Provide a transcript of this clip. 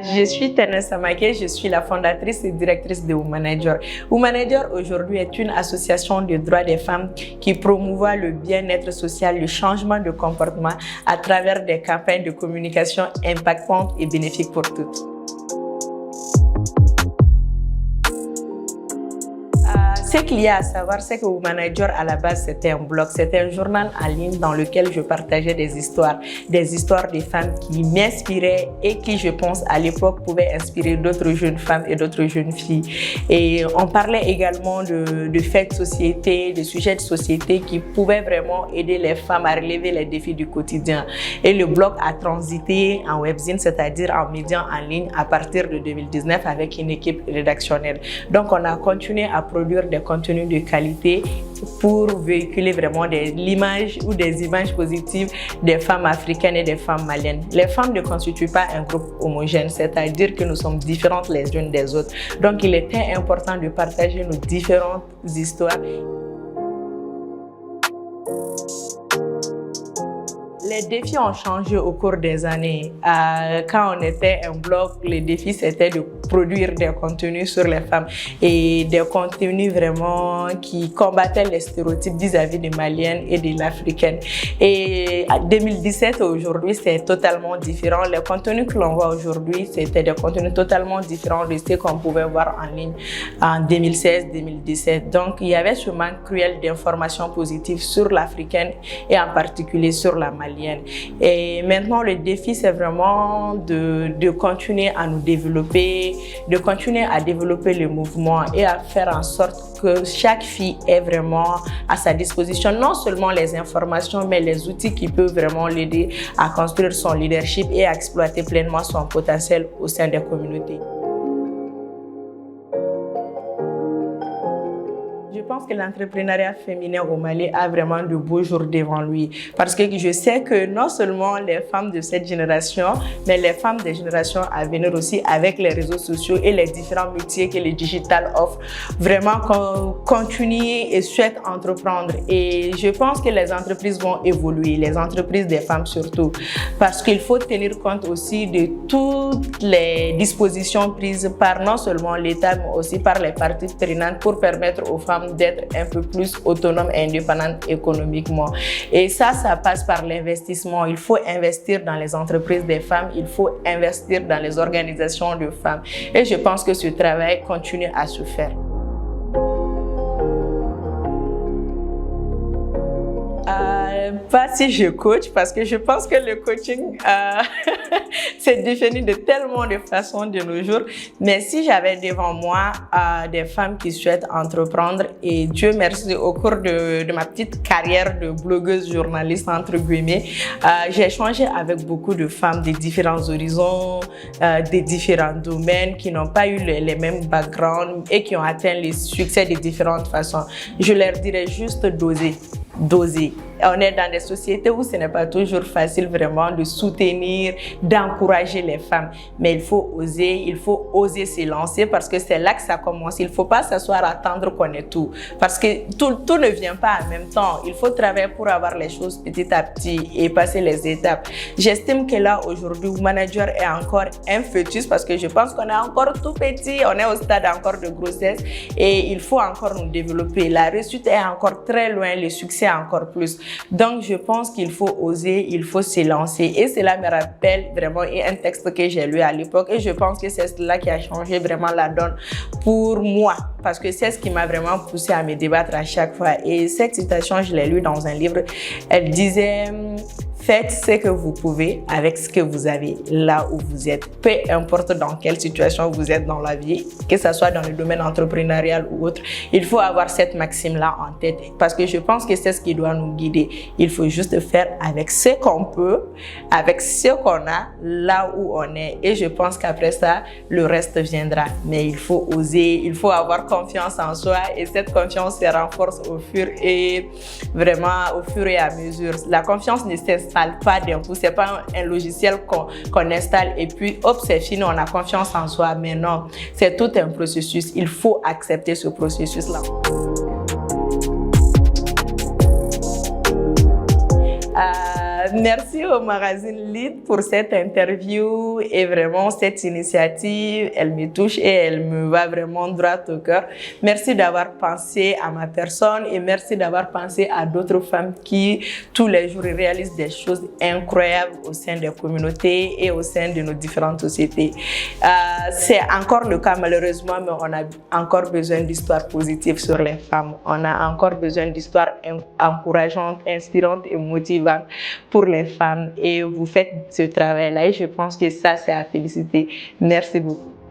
Je suis Tennessee Samake, je suis la fondatrice et directrice de Womanager. Womanager aujourd'hui est une association de droits des femmes qui promouvoit le bien-être social, le changement de comportement à travers des campagnes de communication impactantes et bénéfiques pour toutes. Ce qu'il y a à savoir, c'est que Womanager, à la base, c'était un blog, c'était un journal en ligne dans lequel je partageais des histoires des femmes qui m'inspiraient et qui, je pense, à l'époque, pouvaient inspirer d'autres jeunes femmes et d'autres jeunes filles. Et on parlait également de faits de société, de sujets de société qui pouvaient vraiment aider les femmes à relever les défis du quotidien. Et le blog a transité en webzine, c'est-à-dire en médias en ligne, à partir de 2019 avec une équipe rédactionnelle. Donc, on a continué à produire des contenus de qualité pour véhiculer vraiment l'image ou des images positives des femmes africaines et des femmes maliennes. Les femmes ne constituent pas un groupe homogène, c'est-à-dire que nous sommes différentes les unes des autres. Donc, il était important de partager nos différentes histoires. Les défis ont changé au cours des années. Quand on était un blog, les défis c'était de produire des contenus sur les femmes et des contenus vraiment qui combattaient les stéréotypes vis-à-vis des Maliennes et de l'Africaine. Et en 2017 aujourd'hui, c'est totalement différent. Les contenus que l'on voit aujourd'hui, c'était des contenus totalement différents de ce qu'on pouvait voir en ligne en 2016-2017. Donc, il y avait ce manque cruel d'informations positives sur l'Africaine et en particulier sur la Malienne. Et maintenant, le défi, c'est vraiment de continuer à nous développer, de continuer à développer le mouvement et à faire en sorte que chaque fille ait vraiment à sa disposition non seulement les informations, mais les outils qui peuvent vraiment l'aider à construire son leadership et à exploiter pleinement son potentiel au sein des communautés. Je pense que l'entrepreneuriat féminin au Mali a vraiment de beaux jours devant lui. Parce que je sais que non seulement les femmes de cette génération, mais les femmes des générations à venir aussi, avec les réseaux sociaux et les différents métiers que le digital offre, vraiment continuent et souhaitent entreprendre. Et je pense que les entreprises vont évoluer, les entreprises des femmes surtout. Parce qu'il faut tenir compte aussi de toutes les dispositions prises par non seulement l'État, mais aussi par les parties prenantes pour permettre aux femmes d'être un peu plus autonomes et indépendantes économiquement. Et ça passe par l'investissement. Il faut investir dans les entreprises des femmes, il faut investir dans les organisations de femmes. Et je pense que ce travail continue à se faire. Pas si je coach, parce que je pense que le coaching s'est défini de tellement de façons de nos jours. Mais si j'avais devant moi des femmes qui souhaitent entreprendre, et Dieu merci, au cours de ma petite carrière de blogueuse journaliste, entre guillemets, j'ai échangé avec beaucoup de femmes de différents horizons, des différents domaines, qui n'ont pas eu les mêmes backgrounds et qui ont atteint les succès de différentes façons. Je leur dirais juste d'oser. On est dans des sociétés où ce n'est pas toujours facile vraiment de soutenir, d'encourager les femmes. Mais il faut oser se lancer parce que c'est là que ça commence. Il ne faut pas s'asseoir à attendre qu'on ait tout. Parce que tout ne vient pas en même temps. Il faut travailler pour avoir les choses petit à petit et passer les étapes. J'estime que là, aujourd'hui, Womanager est encore un fœtus parce que je pense qu'on est encore tout petit. On est au stade encore de grossesse et il faut encore nous développer. La réussite est encore très loin, le succès encore plus. Donc, je pense qu'il faut oser, il faut se lancer. Et cela me rappelle vraiment un texte que j'ai lu à l'époque. Et je pense que c'est cela qui a changé vraiment la donne pour moi. Parce que c'est ce qui m'a vraiment poussé à me débattre à chaque fois. Et cette citation, je l'ai lue dans un livre. Elle disait... Faites ce que vous pouvez avec ce que vous avez là où vous êtes. Peu importe dans quelle situation vous êtes dans la vie, que ce soit dans le domaine entrepreneurial ou autre, il faut avoir cette maxime-là en tête parce que je pense que c'est ce qui doit nous guider. Il faut juste faire avec ce qu'on peut, avec ce qu'on a, là où on est. Et je pense qu'après ça, le reste viendra. Mais il faut oser, il faut avoir confiance en soi et cette confiance se renforce au fur et à mesure. La confiance ne s'installe pas d'un coup, c'est pas un logiciel qu'on installe et puis hop, c'est fini, on a confiance en soi. Mais non, c'est tout un processus. Il faut accepter ce processus-là. Merci au magazine Lead pour cette interview et vraiment cette initiative, elle me touche et elle me va vraiment droit au cœur. Merci d'avoir pensé à ma personne et merci d'avoir pensé à d'autres femmes qui tous les jours réalisent des choses incroyables au sein des communautés et au sein de nos différentes sociétés. C'est encore le cas malheureusement, mais on a encore besoin d'histoires positives sur les femmes. On a encore besoin d'histoires encourageantes, inspirantes et motivantes pour les femmes. Et vous faites ce travail-là et je pense que ça, c'est à féliciter. Merci beaucoup.